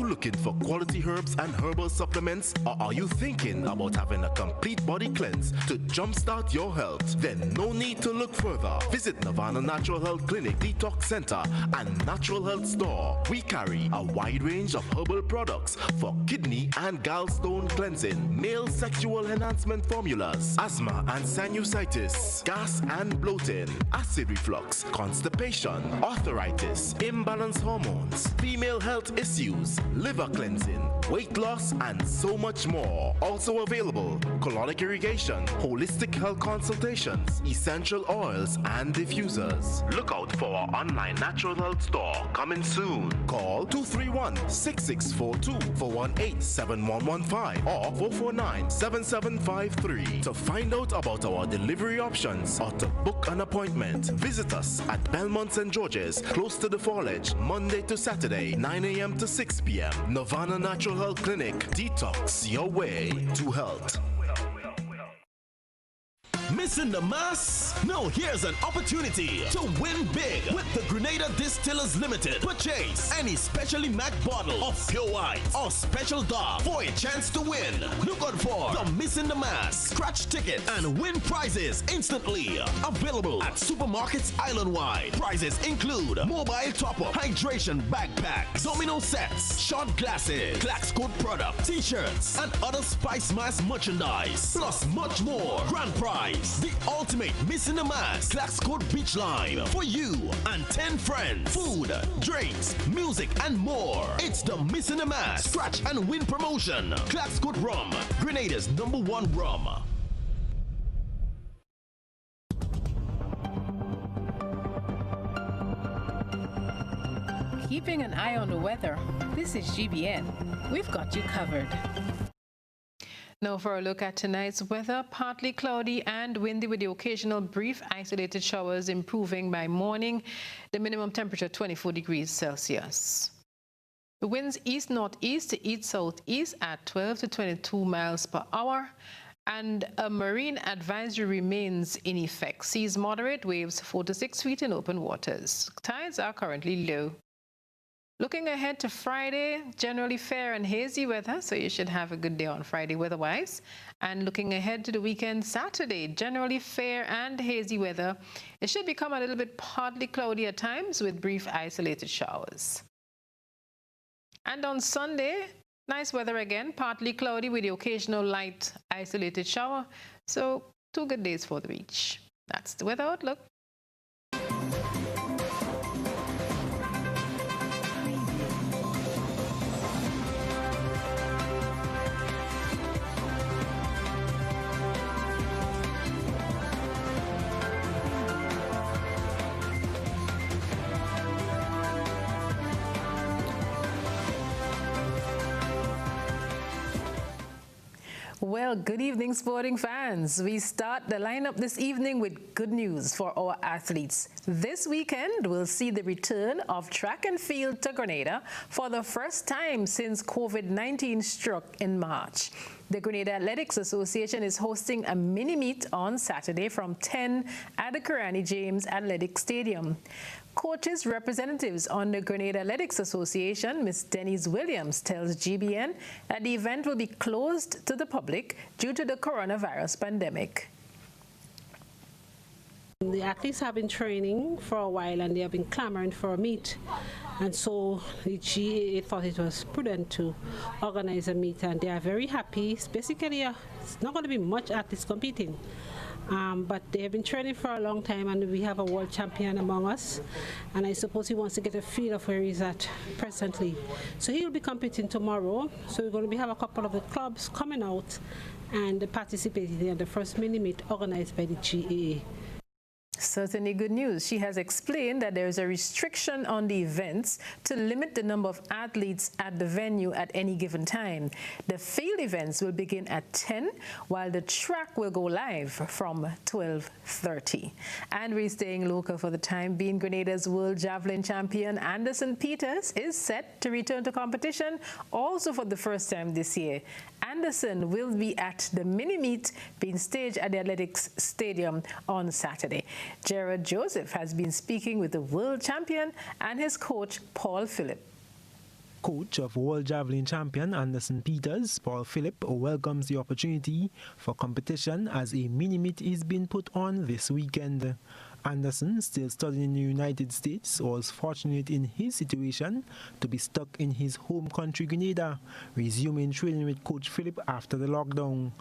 Looking for quality herbs and herbal supplements, or are you thinking about having a complete body cleanse to jumpstart your health? Then no need to look further. Visit Nirvana Natural Health Clinic, Detox Center, and Natural Health Store. We carry a wide range of herbal products for kidney and gallstone cleansing, male sexual enhancement formulas, asthma and sinusitis, gas and bloating, acid reflux, constipation, arthritis, imbalanced hormones, female health issues, liver cleansing, weight loss, and so much more. Also available, colonic irrigation, holistic health consultations, essential oils, and diffusers. Look out for our online natural health store coming soon. Call 231-6642 418-7115 or 449-7753 to find out about our delivery options or to book an appointment. Visit us at Belmont St. George's, close to the Foliage, Monday to Saturday, 9 a.m. to 6 p.m. Nirvana Natural Health Clinic. Detox your way to health. Missing the mass? No, here's an opportunity to win big with the Grenada Distillers Limited. Purchase any specially marked bottle of pure white or special dark for a chance to win. Look out for the Missing the Mass scratch ticket and win prizes instantly. Available at supermarkets island-wide. Prizes include mobile top-up, hydration backpack, domino sets, shot glasses, Clax Code product, t-shirts, and other Spice Mass merchandise. Plus much more. Grand prize. The ultimate Missing the Mass Clax Code Beach Line for you and 10 friends. Food, drinks, music, and more. It's the Missing the Mass Scratch and Win promotion. Clax Code Rum, Grenada's #1 rum. Keeping an eye on the weather. This is GBN. We've got you covered. Now for a look at tonight's weather, partly cloudy and windy with the occasional brief isolated showers improving by morning. The minimum temperature 24 degrees Celsius. The winds east-northeast to east-southeast at 12 to 22 miles per hour. And a marine advisory remains in effect. Seas moderate, waves 4 to 6 feet in open waters. Tides are currently low. Looking ahead to Friday, generally fair and hazy weather, so you should have a good day on Friday weather-wise. And looking ahead to the weekend, Saturday, generally fair and hazy weather. It should become a little bit partly cloudy at times with brief isolated showers. And on Sunday, Nice weather again, partly cloudy with the occasional light isolated shower. So 2 good days for the beach. That's the weather outlook. Well, good evening, sporting fans. We start the lineup this evening with good news for our athletes. This weekend, we'll see the return of track and field to Grenada for the first time since COVID-19 struck in March. The Grenada Athletics Association is hosting a mini-meet on Saturday from 10 at the Karani James Athletic Stadium. Coaches representatives on the Grenada Athletics Association, Ms. Denise Williams, tells GBN that the event will be closed to the public due to the coronavirus pandemic. The athletes have been training for a while and they have been clamoring for a meet. And so the GAA thought it was prudent to organize a meet, and they are very happy. Basically, it's not going to be much athletes competing. But they have been training for a long time, and we have a world champion among us, and I suppose he wants to get a feel of where he's at presently. So he'll be competing tomorrow, so we're going to have a couple of the clubs coming out and participating in the first mini-meet organized by the GAA. Certainly good news. She has explained that there is a restriction on the events to limit the number of athletes at the venue at any given time. The field events will begin at 10, while the track will go live from 12:30. And we're staying local for the time being. Grenada's world javelin champion Anderson Peters is set to return to competition also for the first time this year. Anderson will be at the mini-meet being staged at the Athletics Stadium on Saturday. Gerard Joseph has been speaking with the world champion and his coach, Paul Phillip. Coach of world javelin champion Anderson Peters, Paul Phillip, welcomes the opportunity for competition as a mini-meet is being put on this weekend. Anderson, still studying in the United States, was fortunate in his situation to be stuck in his home country, Grenada, resuming training with Coach Phillip after the lockdown.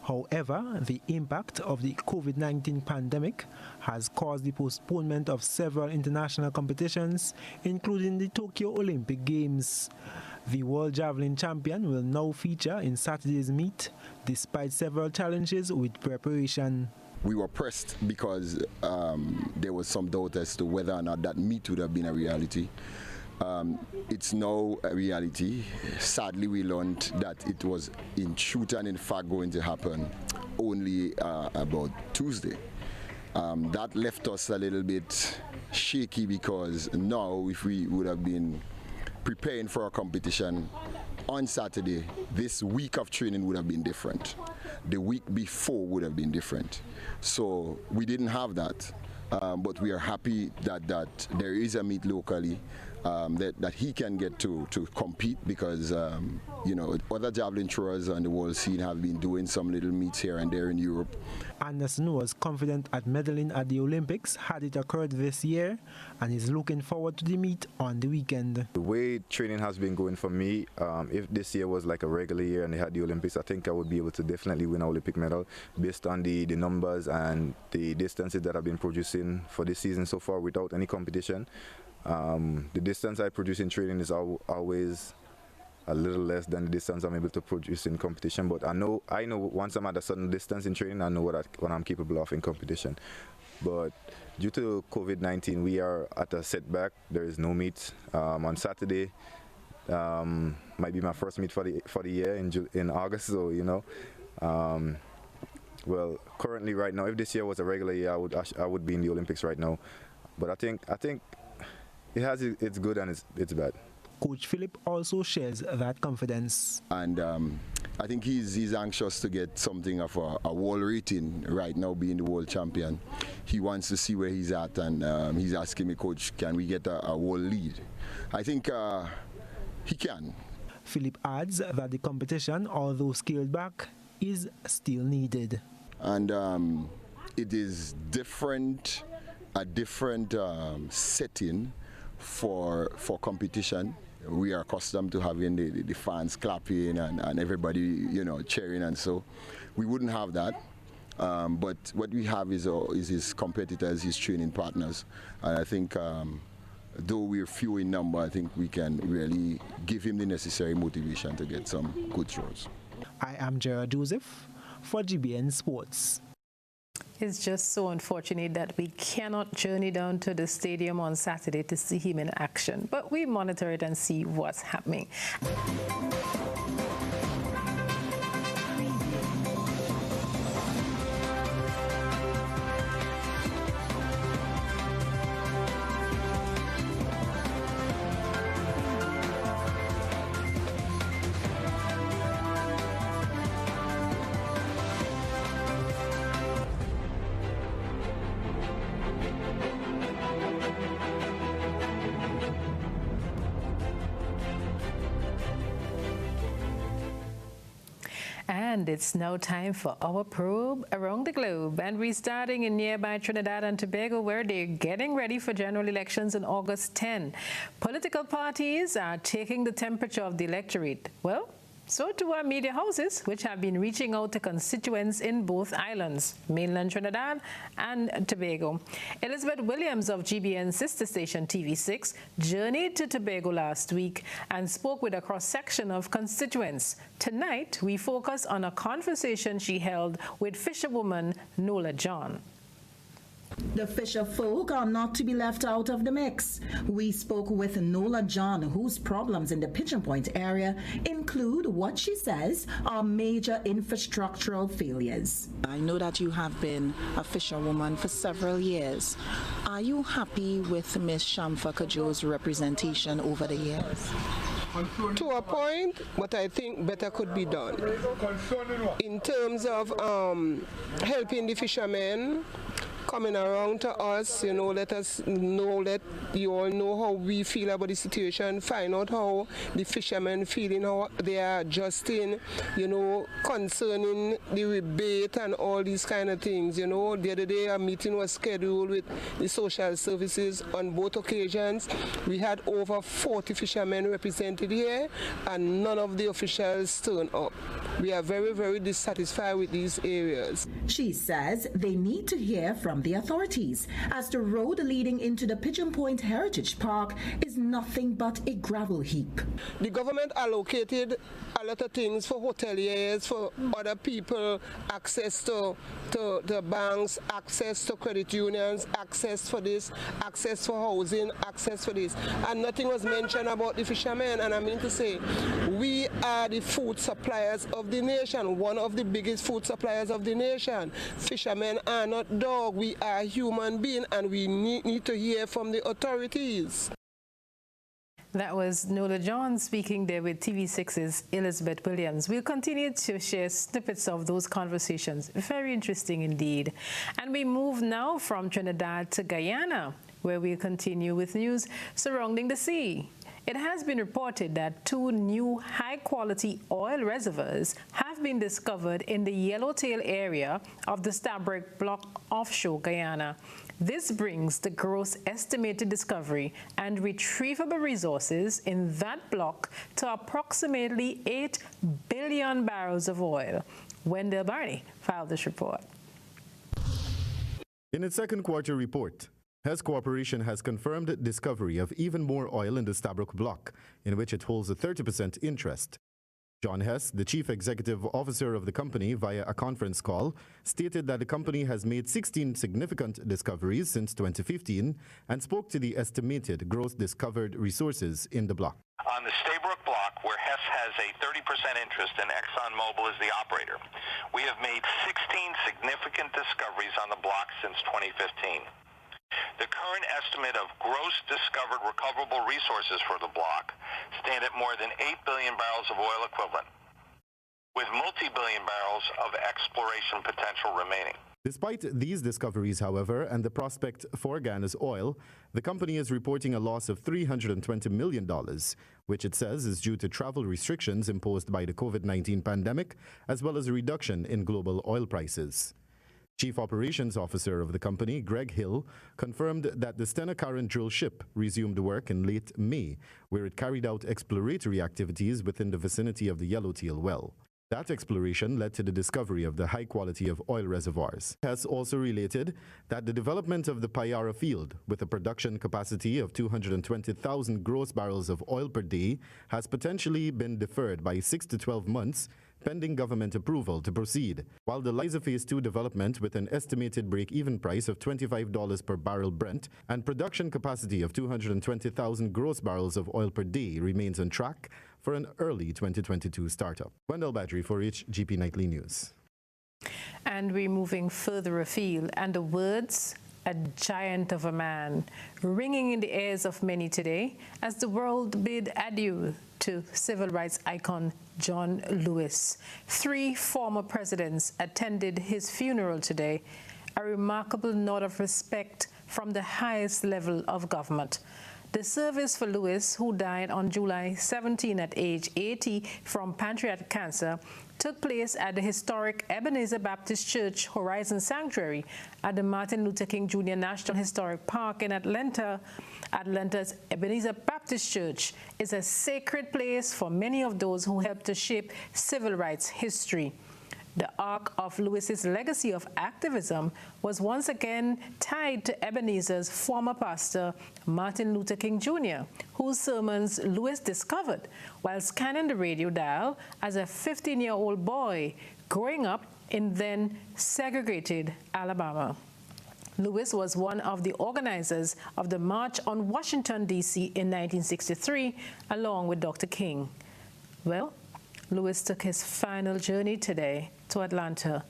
However, the impact of the COVID-19 pandemic has caused the postponement of several international competitions, including the Tokyo Olympic Games. The world javelin champion will now feature in Saturday's meet, despite several challenges with preparation. We were pressed because there was some doubt as to whether or not that meet would have been a reality. It's now a reality. Sadly, we learned that it was in truth and in fact going to happen only about Tuesday. That left us a little bit shaky because now if we would have been preparing for a competition on Saturday, this week of training would have been different. The week before would have been different. So we didn't have that, but we are happy that there is a meet locally. That he can get to compete because you know, other javelin throwers on the world scene have been doing some little meets here and there in Europe. Anderson was confident at medaling at the Olympics had it occurred this year and is looking forward to the meet on the weekend. The way training has been going for me, if this year was like a regular year and they had the Olympics, I think I would be able to definitely win an Olympic medal based on the numbers and the distances that I've been producing for this season so far without any competition. The distance I produce in training is always a little less than the distance I'm able to produce in competition, but I know once I'm at a certain distance in training, I know what I'm capable of in competition. But due to COVID-19, we are at a setback. There is no meet on Saturday. Might be my first meet for the year in August, so you know. Well, currently right now, if this year was a regular year, I would be in the Olympics right now. But I think it has its good and its bad. Coach Phillip also shares that confidence. And I think he's anxious to get something of a world rating right now, being the world champion. He wants to see where he's at, and he's asking me, Coach, can we get a world lead? I think he can. Phillip adds that the competition, although scaled back, is still needed. And it is a different setting for competition we are accustomed to having the fans clapping and everybody, you know, cheering, and so we wouldn't have that. But what we have is his competitors, his training partners, and I think though we're few in number, I think we can really give him the necessary motivation to get some good throws. I am Gerard Joseph for GBN Sports. It's just so unfortunate that we cannot journey down to the stadium on Saturday to see him in action, but we monitor it and see what's happening. And it's now time for our probe around the globe. And we're starting in nearby Trinidad and Tobago, where they're getting ready for general elections on August 10. Political parties are taking the temperature of the electorate. Well, so too are media houses, which have been reaching out to constituents in both islands, mainland Trinidad and Tobago. Elizabeth Williams of GBN sister station TV6 journeyed to Tobago last week and spoke with a cross-section of constituents. Tonight, we focus on a conversation she held with fisherwoman Nola John. The fisher folk are not to be left out of the mix. We spoke with Nola John, whose problems in the Pigeon Point area include what she says are major infrastructural failures. I know that you have been a fisherwoman for several years. Are you happy with Ms. Shamfa Kajo's representation over the years? To a point, but I think better could be done. In terms of helping the fishermen, coming around to us, you know, let us know, let you all know how we feel about the situation, find out how the fishermen feeling, how they are adjusting, you know, concerning the rebate and all these kind of things, you know. The other day a meeting was scheduled with the social services on both occasions. We had over 40 fishermen represented here and none of the officials turned up. We are very, very dissatisfied with these areas. She says they need to hear from the authorities, as the road leading into the Pigeon Point Heritage Park is nothing but a gravel heap. The government allocated a lot of things for hoteliers, for other people, access to banks, access to credit unions, access for this, access for housing, access for this. And nothing was mentioned about the fishermen. And I mean to say, we are the food suppliers of the nation, one of the biggest food suppliers of the nation. Fishermen are not dogs, we are human beings, and we need to hear from the authorities. That was Nola John speaking there with TV6's Elizabeth Williams. We'll continue to share snippets of those conversations. Very interesting indeed. And we move now from Trinidad to Guyana, where we'll continue with news surrounding the sea. It has been reported that 2 new high-quality oil reservoirs have been discovered in the Yellowtail area of the Stabroek Block offshore Guyana. This brings the gross estimated discovery and retrievable resources in that block to approximately 8 billion barrels of oil. Wendell Barney filed this report. In its second quarter report, Hess Corporation has confirmed discovery of even more oil in the Stabroek Block, in which it holds a 30% interest. John Hess, the chief executive officer of the company, via a conference call, stated that the company has made 16 significant discoveries since 2015 and spoke to the estimated gross discovered resources in the block. On the Stabroek Block, where Hess has a 30% interest and ExxonMobil is the operator, we have made 16 significant discoveries on the block since 2015. The current estimate of gross discovered recoverable resources for the block stand at more than 8 billion barrels of oil equivalent, with multi-billion barrels of exploration potential remaining. Despite these discoveries, however, and the prospect for Guyana's oil, the company is reporting a loss of $320 million, which it says is due to travel restrictions imposed by the COVID-19 pandemic, as well as a reduction in global oil prices. Chief Operations Officer of the company, Greg Hill, confirmed that the Stena Current drill ship resumed work in late May, where it carried out exploratory activities within the vicinity of the Yellowtail well. That exploration led to the discovery of the high quality of oil reservoirs. Hess also related that the development of the Payara field, with a production capacity of 220,000 gross barrels of oil per day, has potentially been deferred by 6 to 12 months, pending government approval to proceed, while the Liza Phase 2 development with an estimated break-even price of $25 per barrel Brent and production capacity of 220,000 gross barrels of oil per day remains on track for an early 2022 startup. Wendell Badri for HGP Nightly News. And we're moving further afield, and the words, "a giant of a man," ringing in the ears of many today as the world bid adieu to civil rights icon John Lewis. 3 former presidents attended his funeral today, a remarkable nod of respect from the highest level of government. The service for Lewis, who died on July 17 at age 80 from pancreatic cancer, took place at the historic Ebenezer Baptist Church Horizon Sanctuary at the Martin Luther King Jr. National Historic Park in Atlanta. Atlanta's Ebenezer Baptist Church is a sacred place for many of those who helped to shape civil rights history. The arc of Lewis's legacy of activism was once again tied to Ebenezer's former pastor, Martin Luther King Jr., whose sermons Lewis discovered while scanning the radio dial as a 15-year-old boy growing up in then segregated Alabama. Lewis was one of the organizers of the March on Washington, D.C. in 1963, along with Dr. King. Well, Lewis took his final journey today to Atlanta,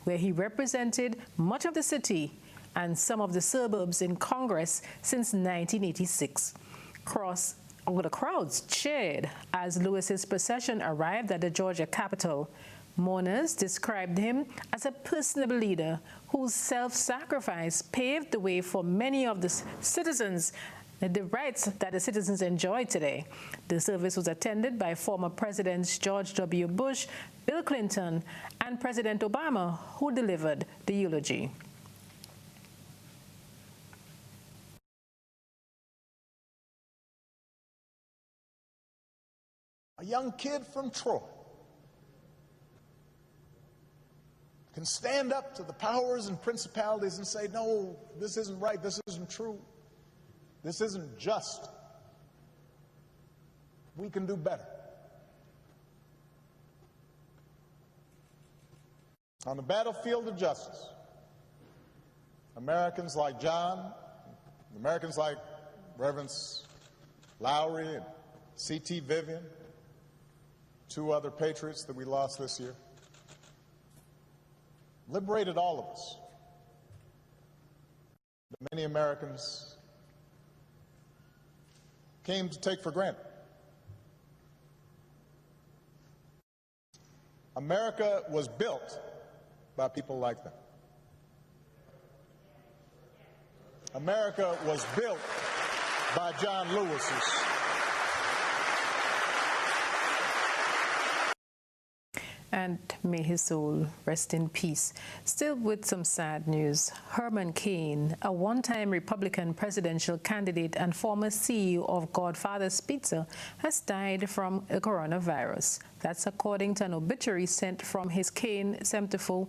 where he represented much of the city and some of the suburbs in Congress since 1986. The crowds cheered as Lewis's procession arrived at the Georgia Capitol. Mourners described him as a personable leader whose self-sacrifice paved the way for many of the citizens, the rights that the citizens enjoy today. The service was attended by former Presidents George W. Bush, Bill Clinton, and President Obama, who delivered the eulogy. A young kid from Troy can stand up to the powers and principalities and say, no, this isn't right, this isn't true, this isn't just. We can do better. On the battlefield of justice, Americans like John, Americans like Reverend Lowry and C.T. Vivian, 2 other patriots that we lost this year, liberated all of us. But many Americans came to take for granted. America was built by people like them. America was built by John Lewis's. And may his soul rest in peace. Still with some sad news, Herman Cain, a one-time Republican presidential candidate and former CEO of Godfather's Pizza, has died from a coronavirus. That's according to an obituary sent from his Cain 74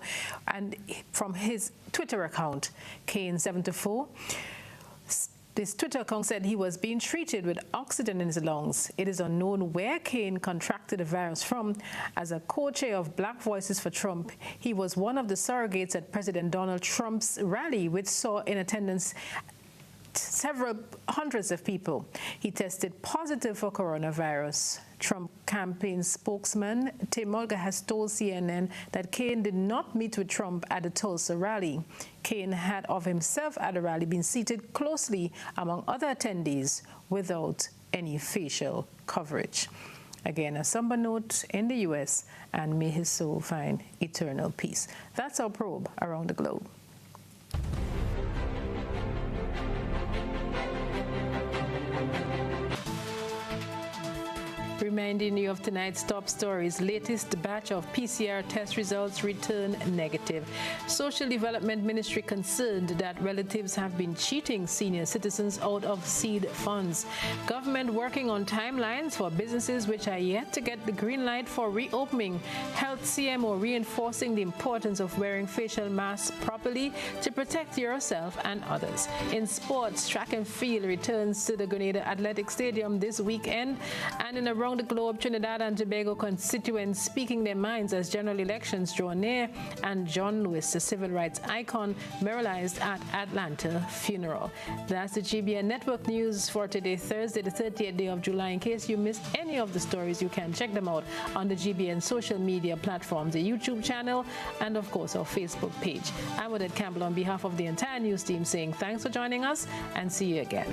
and from his Twitter account. Cain 74. This Twitter account said he was being treated with oxygen in his lungs. It is unknown where Cain contracted the virus from. As a co-chair of Black Voices for Trump, he was one of the surrogates at President Donald Trump's rally, which saw in attendance several hundreds of people. He tested positive for coronavirus. Trump campaign spokesman Tim Mulga has told CNN that Cain did not meet with Trump at the Tulsa rally. Cain had of himself at the rally been seated closely among other attendees without any facial coverage. Again, a somber note in the U.S., and may his soul find eternal peace. That's our probe around the globe. Reminding you of tonight's top stories. Latest batch of PCR test results return negative. Social Development Ministry concerned that relatives have been cheating senior citizens out of seed funds. Government working on timelines for businesses which are yet to get the green light for reopening. Health CMO reinforcing the importance of wearing facial masks properly to protect yourself and others. In sports, track and field returns to the Grenada Athletic Stadium this weekend, and in around the globe, Trinidad and Tobago constituents speaking their minds as general elections draw near, and John Lewis, the civil rights icon, memorialized at Atlanta funeral. That's the GBN Network News for today, Thursday, the 30th day of July. In case you missed any of the stories, you can check them out on the GBN social media platforms, the YouTube channel, and of course our Facebook page. I'm Odette Campbell on behalf of the entire news team saying thanks for joining us and see you again.